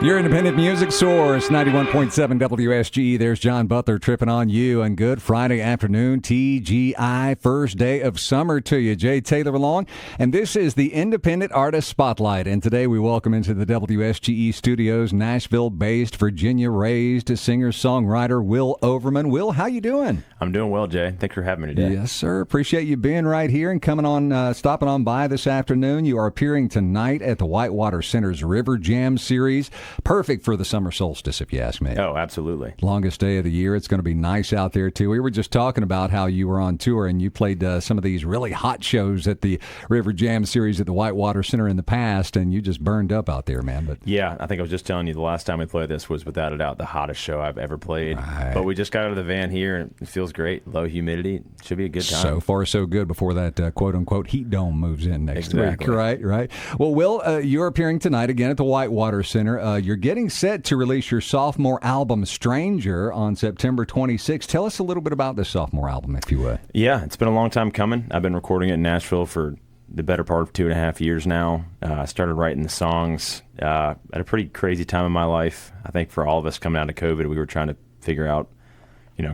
Your independent music source, 91.7 WSGE. There's John Butler tripping on you on Good Friday afternoon, TGI, first day of summer to you. Jay Taylor along, and this is the Independent Artist Spotlight. And today we welcome into the WSGE studios Nashville-based, Virginia-raised singer-songwriter Will Overman. Will, how you doing? I'm doing well, Jay. Thanks for having me today. Yes, sir. Appreciate you being right here and coming on, stopping on by this afternoon. You are appearing tonight at the Whitewater Center's River Jam Series. Perfect for the summer solstice, if you ask me. Oh, absolutely. Longest day of the year. It's going to be nice out there, too. We were just talking about how you were on tour and you played some of these really hot shows at the River Jam Series at the Whitewater Center in the past, and you just burned up out there, man. But yeah, I think I was just telling you the last time we played this was without a doubt the hottest show I've ever played. Right. But we just got out of the van here, and it feels great. Low humidity. Should be a good time. So far, so good before that quote-unquote heat dome moves in next week. Right. Well, Will, you're appearing tonight again at the Whitewater Center. You're getting set to release your sophomore album, Stranger, on September 26th. Tell us a little bit about this sophomore album, if you would. Yeah, it's been a long time coming. I've been recording it in Nashville for the better part of 2.5 years now. I started writing the songs at a pretty crazy time in my life. I think for all of us coming out of COVID, we were trying to figure out,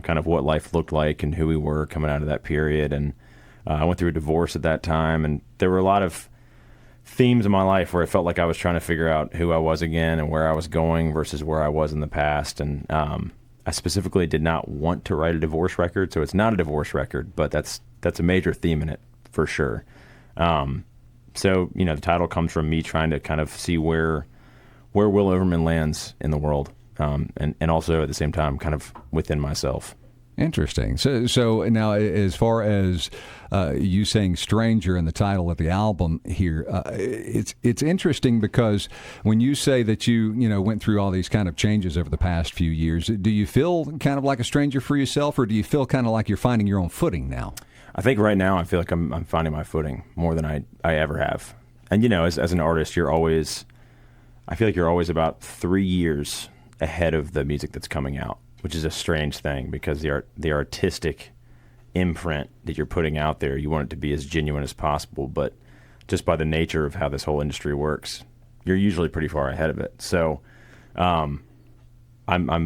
kind of what life looked like and who we were coming out of that period. And I went through a divorce at that time, and there were a lot of themes in my life where I felt like I was trying to figure out who I was again and where I was going versus where I was in the past. And I specifically did not want to write a divorce record, so it's not a divorce record, but that's a major theme in it for sure. So the title comes from me trying to kind of see where Will Overman lands in the world, and also at the same time kind of within myself. Interesting. So now, as far as you saying "Stranger" in the title of the album here, it's interesting because when you say that you went through all these kind of changes over the past few years, do you feel kind of like a stranger for yourself, or do you feel kind of like you're finding your own footing now? I think right now I feel like I'm finding my footing more than I ever have. And as an artist, I feel like you're always about 3 years ahead of the music that's coming out, which is a strange thing because the artistic imprint that you're putting out there, you want it to be as genuine as possible, but just by the nature of how this whole industry works, you're usually pretty far ahead of it. So I'm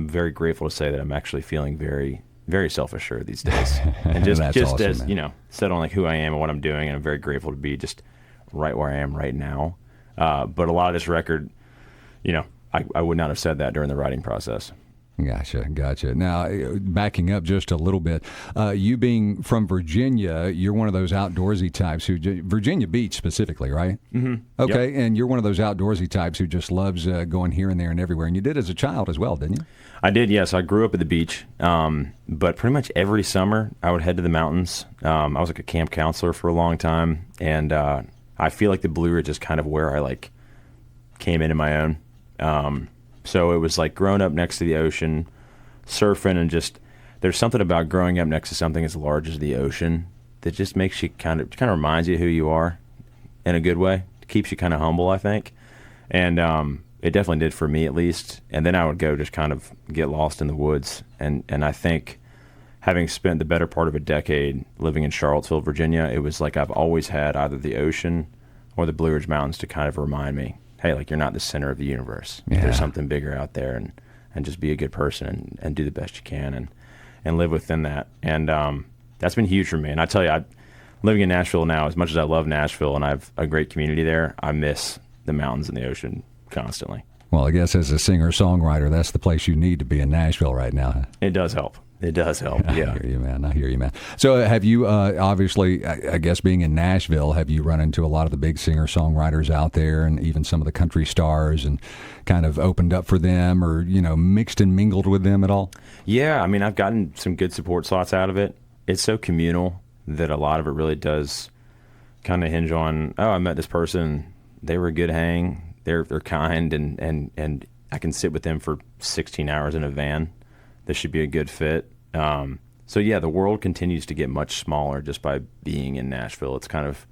very grateful to say that I'm actually feeling very, very self-assured these days. And just awesome, as, man. Set on like who I am and what I'm doing, and I'm very grateful to be just right where I am right now. But a lot of this record, I would not have said that during the writing process. Gotcha. Now, backing up just a little bit, you being from Virginia, you're one of those outdoorsy types Virginia Beach specifically, right? Mm-hmm. Okay, yep. And you're one of those outdoorsy types who just loves going here and there and everywhere. And you did as a child as well, didn't you? I did, yes. I grew up at the beach, but pretty much every summer I would head to the mountains. I was like a camp counselor for a long time, and I feel like the Blue Ridge is kind of where I came into my own. So it was like growing up next to the ocean, surfing, and just there's something about growing up next to something as large as the ocean that just makes you kind of reminds you who you are in a good way. It keeps you kind of humble, I think. And it definitely did for me at least. And then I would go just kind of get lost in the woods. And I think having spent the better part of a decade living in Charlottesville, Virginia, it was like I've always had either the ocean or the Blue Ridge Mountains to kind of remind me, hey, you're not the center of the universe. Yeah. There's something bigger out there, and just be a good person and do the best you can and live within that. And that's been huge for me. And I tell you, living in Nashville now, as much as I love Nashville and I have a great community there, I miss the mountains and the ocean constantly. Well, I guess as a singer-songwriter, that's the place you need to be in Nashville right now. Huh? It does help. Yeah. I hear you, man. So have you, obviously, I guess being in Nashville, have you run into a lot of the big singer-songwriters out there and even some of the country stars and kind of opened up for them or, mixed and mingled with them at all? Yeah, I mean, I've gotten some good support slots out of it. It's so communal that a lot of it really does kind of hinge on, I met this person, they were a good hang, they're kind, and I can sit with them for 16 hours in a van. This should be a good fit. So yeah, the world continues to get much smaller just by being in Nashville. It's kind of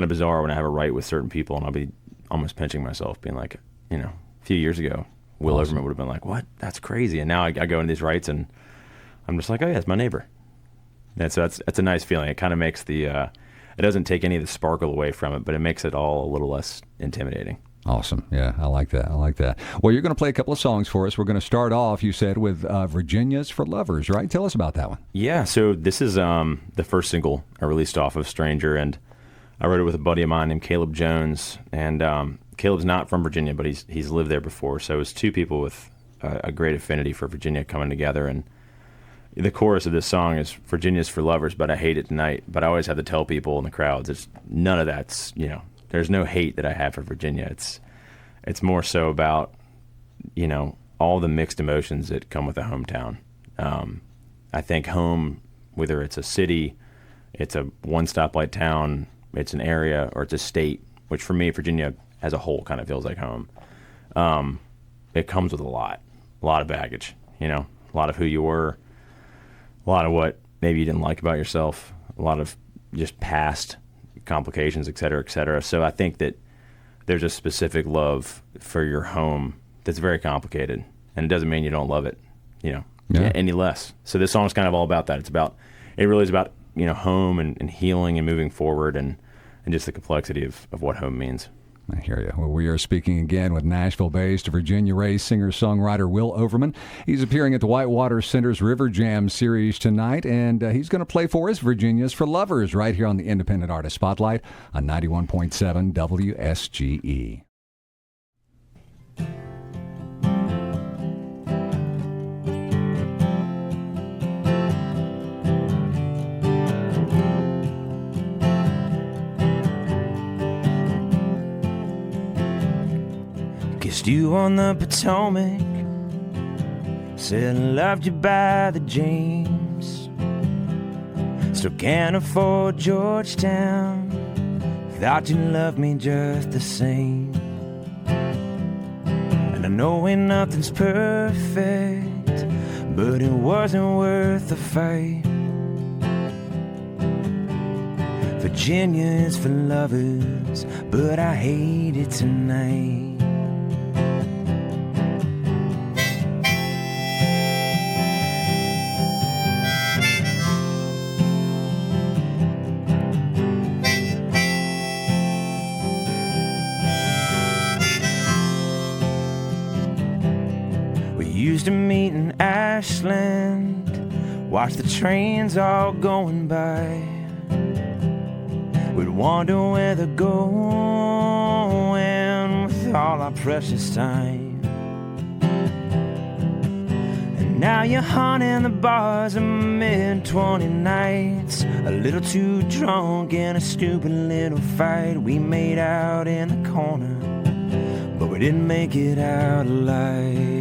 bizarre when I have a write with certain people, and I'll be almost pinching myself, being like, a few years ago, Will Overman would have been like, "What? That's crazy!" And now I go into these writes, and I'm just like, "Oh yeah, it's my neighbor." And so that's a nice feeling. It kind of makes it doesn't take any of the sparkle away from it, but it makes it all a little less intimidating. Awesome. Yeah, I like that. I like that. Well, you're going to play a couple of songs for us. We're going to start off, you said, with Virginia's for Lovers, right? Tell us about that one. Yeah, so this is the first single I released off of Stranger, and I wrote it with a buddy of mine named Caleb Jones. And Caleb's not from Virginia, but he's lived there before. So it was two people with a great affinity for Virginia coming together. And the chorus of this song is Virginia's for lovers, but I hate it tonight. But I always have to tell people in the crowds, it's none of that's, there's no hate that I have for Virginia. It's more so about, all the mixed emotions that come with a hometown. I think home, whether it's a city, it's a one stoplight town, it's an area, or it's a state, which for me, Virginia as a whole kind of feels like home. It comes with a lot of baggage, a lot of who you were, a lot of what maybe you didn't like about yourself, a lot of just past complications, et cetera, et cetera. So I think that there's a specific love for your home that's very complicated, and it doesn't mean you don't love it, any less. So this song's kind of all about that. It really is about, home and healing and moving forward and just the complexity of what home means. I hear you. Well, we are speaking again with Nashville-based, Virginia-raised singer-songwriter Will Overman. He's appearing at the Whitewater Center's River Jam series tonight, and he's going to play for us Virginia's for Lovers right here on the Independent Artist Spotlight on 91.7 WSGE. Kissed you on the Potomac, said I loved you by the James. Still can't afford Georgetown, thought you loved me just the same. And I know ain't nothing's perfect, but it wasn't worth the fight. Virginia is for lovers, but I hate it tonight. Used to meet in Ashland, watch the trains all going by. We'd wonder where they're going with all our precious time. And now you're haunting the bars of mid-20 nights, a little too drunk in a stupid little fight. We made out in the corner, but we didn't make it out alive.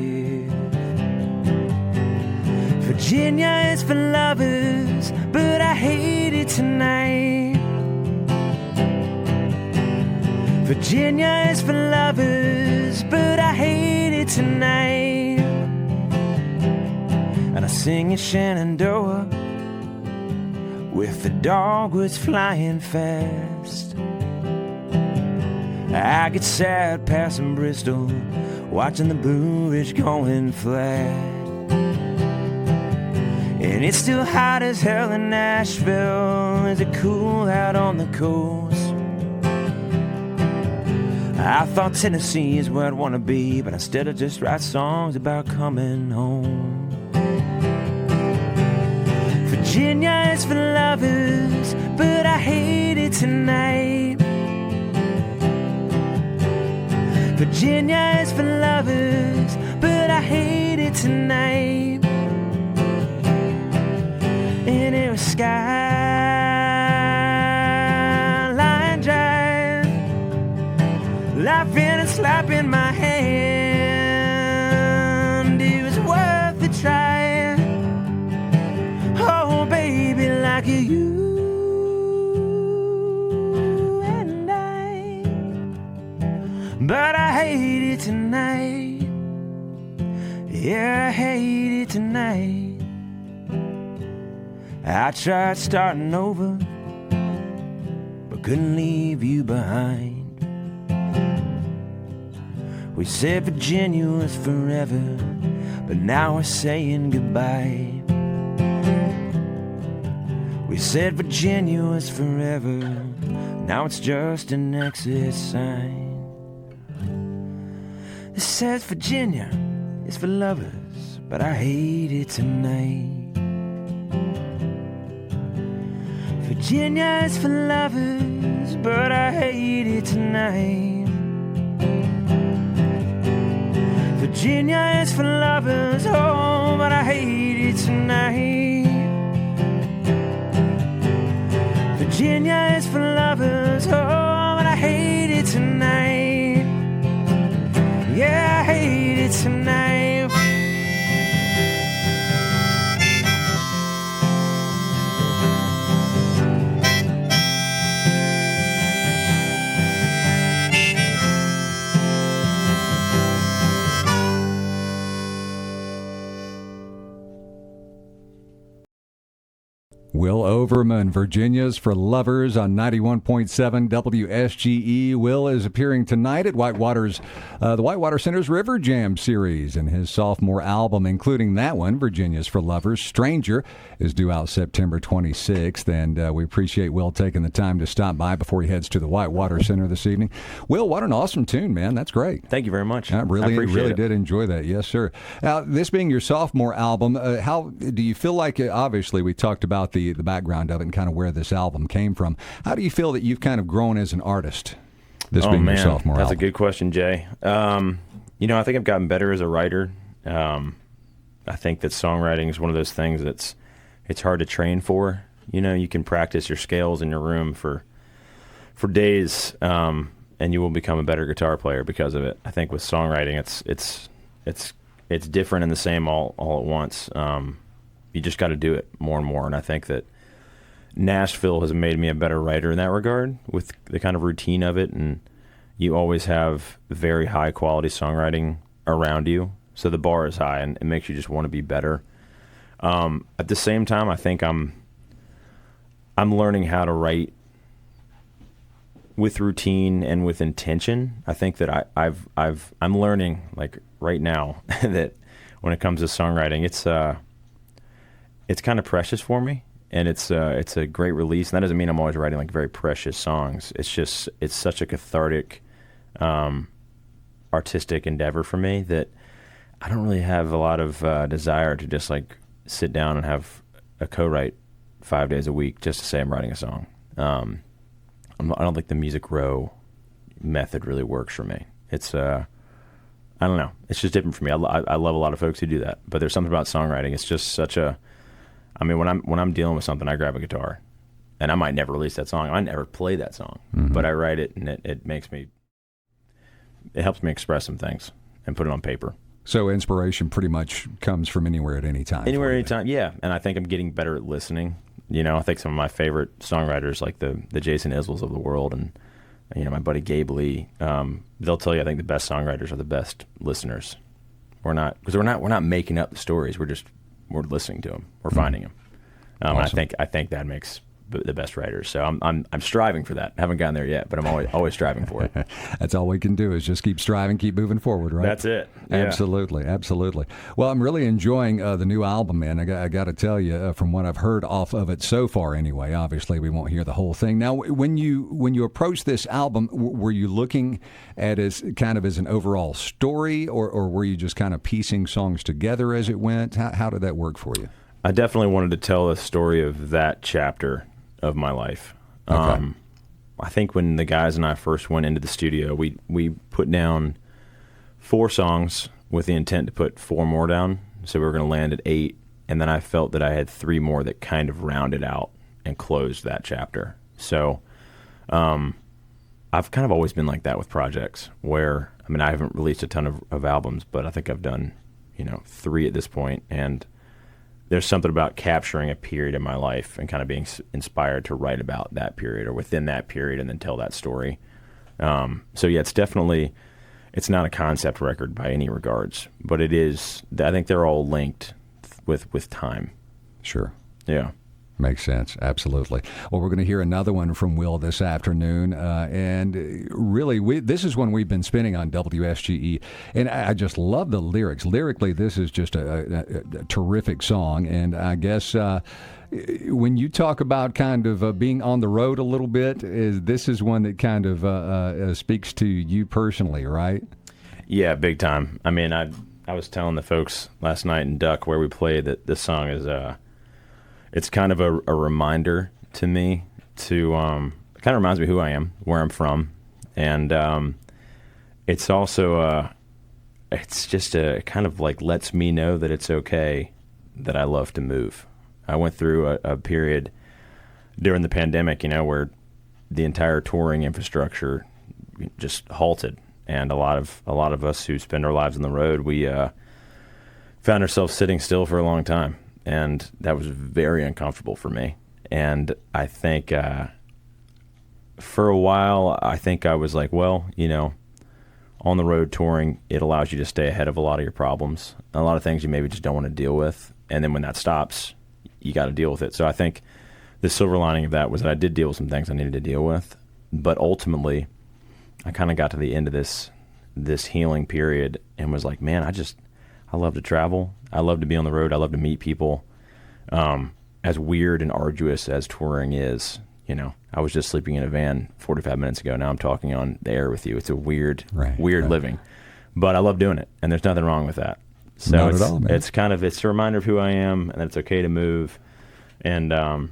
Virginia is for lovers, but I hate it tonight. Virginia is for lovers, but I hate it tonight. And I sing you Shenandoah with the dogwoods flying fast. I get sad passing Bristol, watching the Blue Ridge going flat. And it's still hot as hell in Nashville. Is it cool out on the coast? I thought Tennessee is where I'd want to be, but instead I just write songs about coming home. Virginia is for lovers, but I hate it tonight. Virginia is for lovers, but I hate it tonight. And it was skyline drive, laughing and slapping my hand. It was worth the try. Oh, baby, like you and I. But I hate it tonight. Yeah, I hate it tonight. I tried starting over, but couldn't leave you behind. We said Virginia was forever, but now we're saying goodbye. We said Virginia was forever, now it's just an exit sign. It says Virginia is for lovers, but I hate it tonight. Virginia is for lovers, but I hate it tonight. Virginia is for lovers, oh, but I hate it tonight. Virginia is for lovers, oh, but I hate it tonight. Yeah, I hate it tonight. Will Overman, Virginia's for Lovers on 91.7 WSGE. Will is appearing tonight at Whitewater's, the Whitewater Center's River Jam series, and his sophomore album, including that one, Virginia's for Lovers, Stranger, is due out September 26th, and we appreciate Will taking the time to stop by before he heads to the Whitewater Center this evening. Will, what an awesome tune, man. That's great. Thank you very much. I really did enjoy that. Yes, sir. Now, this being your sophomore album, how do you feel like, obviously, we talked about the background of it and kind of where this album came from. How do you feel that you've kind of grown as an artist, this being your sophomore album? That's a good question, Jay. You know, I think I've gotten better as a writer. I think that songwriting is one of those things it's hard to train for. You know, you can practice your scales in your room for days, and you will become a better guitar player because of it. I think with songwriting, it's different and the same all at once. You just got to do it more and more, and I think that Nashville has made me a better writer in that regard with the kind of routine of it, and you always have very high quality songwriting around you, so the bar is high, and it makes you just want to be better. At the same time, I think I'm learning how to write with routine and with intention. I think that I'm learning, like right now, that when it comes to songwriting, it's kind of precious for me, and it's a great release. And that doesn't mean I'm always writing like very precious songs. It's such a cathartic, artistic endeavor for me that I don't really have a lot of desire to just like sit down and have a co-write 5 days a week just to say I'm writing a song. I don't think the Music Row method really works for me. It's I don't know. It's just different for me. I love a lot of folks who do that, but there's something about songwriting. It's just such a I mean, when I'm dealing with something, I grab a guitar, and I might never release that song. I might never play that song, but I write it, and it helps me express some things and put it on paper. So inspiration pretty much comes from anywhere at any time. Anywhere, anytime, yeah. And I think I'm getting better at listening. You know, I think some of my favorite songwriters, like the Jason Isbells of the world, and you know, my buddy Gabe Lee, they'll tell you I think the best songwriters are the best listeners. We're not making up the stories. We're listening to them. We're finding them. Awesome. I think that makes the best writers. So I'm striving for that. I haven't gotten there yet, but I'm always striving for it. That's all we can do is just keep striving, keep moving forward, right? That's it. Yeah. Absolutely. Well, I'm really enjoying the new album, man. I got to tell you, from what I've heard off of it so far, anyway. Obviously, we won't hear the whole thing. Now, when you approached this album, were you looking at it as kind of as an overall story, or were you just kind of piecing songs together as it went? How did that work for you? I definitely wanted to tell a story of that chapter of my life. Okay. I think when the guys and I first went into the studio, we put down 4 songs with the intent to put 4 more down. So we were going to land at 8, and then I felt that I had 3 more that kind of rounded out and closed that chapter. So I've kind of always been like that with projects where, I mean, I haven't released a ton of albums, but I think I've done, 3 at this point, and there's something about capturing a period in my life and kind of being inspired to write about that period or within that period and then tell that story. So yeah, it's not a concept record by any regards, but it is, I think they're all linked with time. Sure. Yeah. Makes sense. Absolutely. Well, we're going to hear another one from Will this afternoon. And really, this is one we've been spinning on WSGE. And I just love the lyrics. Lyrically, this is just a terrific song. And I guess when you talk about kind of being on the road a little bit, this is one that kind of speaks to you personally, right? Yeah, big time. I mean, I was telling the folks last night in Duck where we played that this song is it's kind of a reminder to me to it kind of reminds me who I am, where I'm from, and it's also it's just a kind of like lets me know that it's okay that I love to move. I went through a period during the pandemic, where the entire touring infrastructure just halted, and a lot of us who spend our lives on the road, we found ourselves sitting still for a long time, and that was very uncomfortable for me. And I think for a while, I think I was like, well, on the road touring, it allows you to stay ahead of a lot of your problems, a lot of things you maybe just don't want to deal with, and then when that stops, you got to deal with it. So I think the silver lining of that was that I did deal with some things I needed to deal with, but ultimately, I kind of got to the end of this healing period and was like, man, I love to travel. I love to be on the road. I love to meet people. As weird and arduous as touring is, I was just sleeping in a van 45 minutes ago. Now I'm talking on the air with you. It's a weird living, but I love doing it, and there's nothing wrong with that. So Not at all, man. It's a reminder of who I am, and that it's okay to move, and then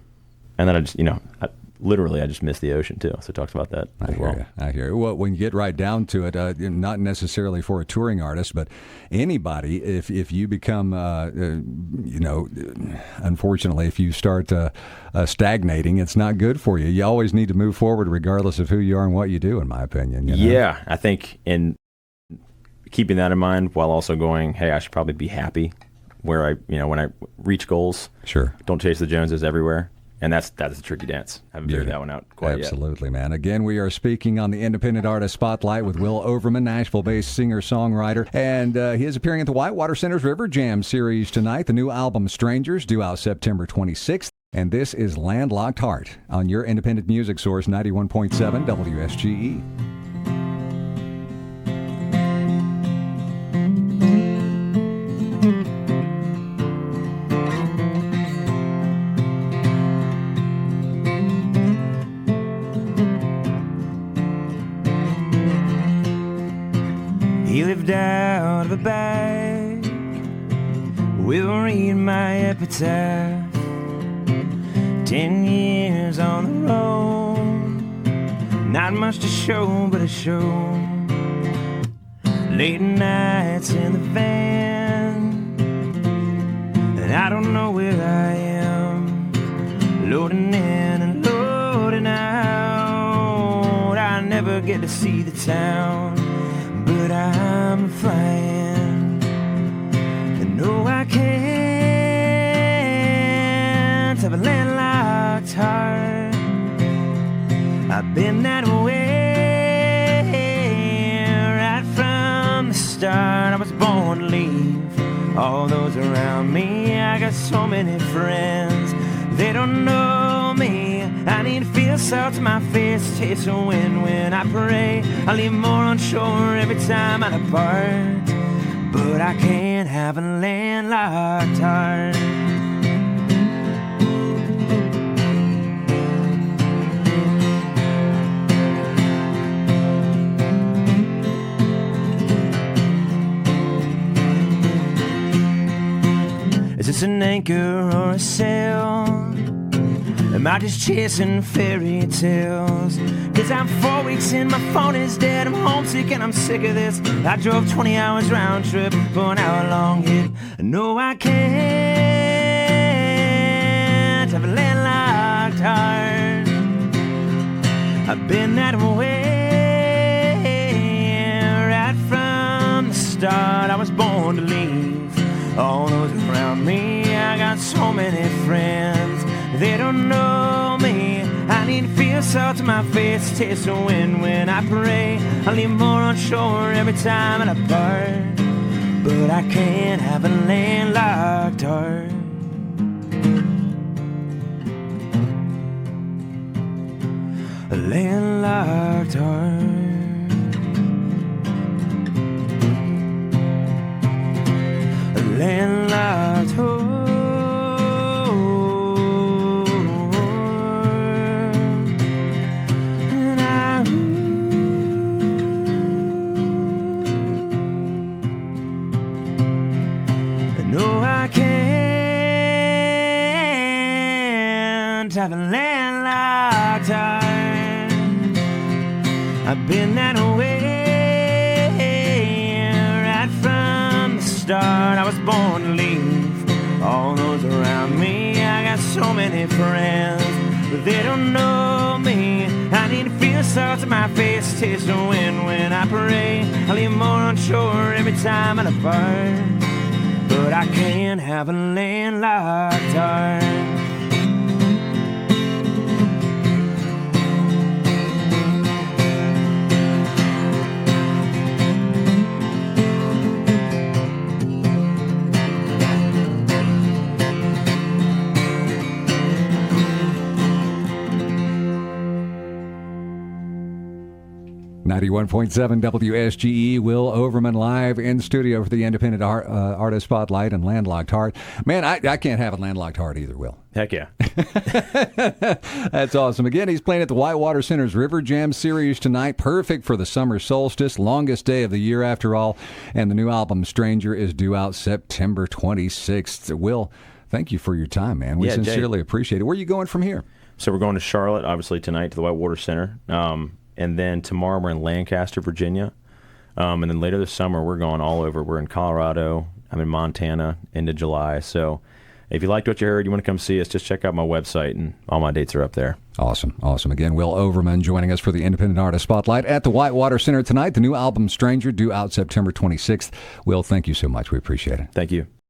I just I just miss the ocean too. So it talks about that as well. I hear you. Well, when you get right down to it, not necessarily for a touring artist, but anybody, if you become, unfortunately, if you start stagnating, it's not good for you. You always need to move forward regardless of who you are and what you do, in my opinion. Yeah, I think in keeping that in mind while also going, hey, I should probably be happy where when I reach goals. Sure. Don't chase the Joneses everywhere. And that's the tricky dance. I haven't figured that one out quite yet. Absolutely, man. Again, we are speaking on the Independent Artist Spotlight with Will Overman, Nashville-based singer-songwriter. And he is appearing at the Whitewater Center's River Jam series tonight. The new album, Strangers, due out September 26th. And this is Landlocked Heart on your independent music source, 91.7 WSGE. He lived out of a bag, will read my epitaph. 10 years on the road, not much to show but a show. Late nights in the van, and I don't know where I am. Loading in and loading out, I never get to see the town, but I'm flying. And no, I can't have a landlocked heart. I've been that way right from the start. I was born to leave all those around me. I got so many friends, they don't know me. I need to feel salt to my face, taste the wind when I pray. I leave more on shore every time I depart, but I can't have a landlocked heart. Is this an anchor or a sail? Am I just chasing fairy tales? 'Cause I'm 4 weeks in, my phone is dead. I'm homesick and I'm sick of this. I drove 20 hours round trip for an hour-long hit. No, I can't have a landlocked heart. I've been that way right from the start. I was born to leave all those around me. I got so many friends, they don't know me. I need to feel salt to my face, taste the wind when I pray. I leave more on shore every time I depart, but I can't have a landlocked heart. A landlocked heart. A landlocked heart. No, I can't have a landlocked heart. I've been that way right from the start. I was born to leave all those around me. I got so many friends, but they don't know me. I need to feel salt in my face, taste the wind when I pray. I leave more on shore every time I depart, but I can't have a landlocked heart. 91.7 WSGE, Will Overman live in studio for the Independent Artist Spotlight and Landlocked Heart. Man, I can't have a landlocked heart either, Will. Heck yeah. That's awesome. Again, he's playing at the Whitewater Center's River Jam Series tonight. Perfect for the summer solstice, longest day of the year after all. And the new album, Stranger, is due out September 26th. Will, thank you for your time, man. We sincerely appreciate it. Where are you going from here? So we're going to Charlotte, obviously, tonight to the Whitewater Center. And then tomorrow we're in Lancaster, Virginia. And then later this summer we're going all over. We're in Colorado. I'm in Montana into July. So if you liked what you heard, you want to come see us, just check out my website, and all my dates are up there. Awesome. Awesome. Again, Will Overman joining us for the Independent Artist Spotlight at the Whitewater Center tonight. The new album, Stranger, due out September 26th. Will, thank you so much. We appreciate it. Thank you.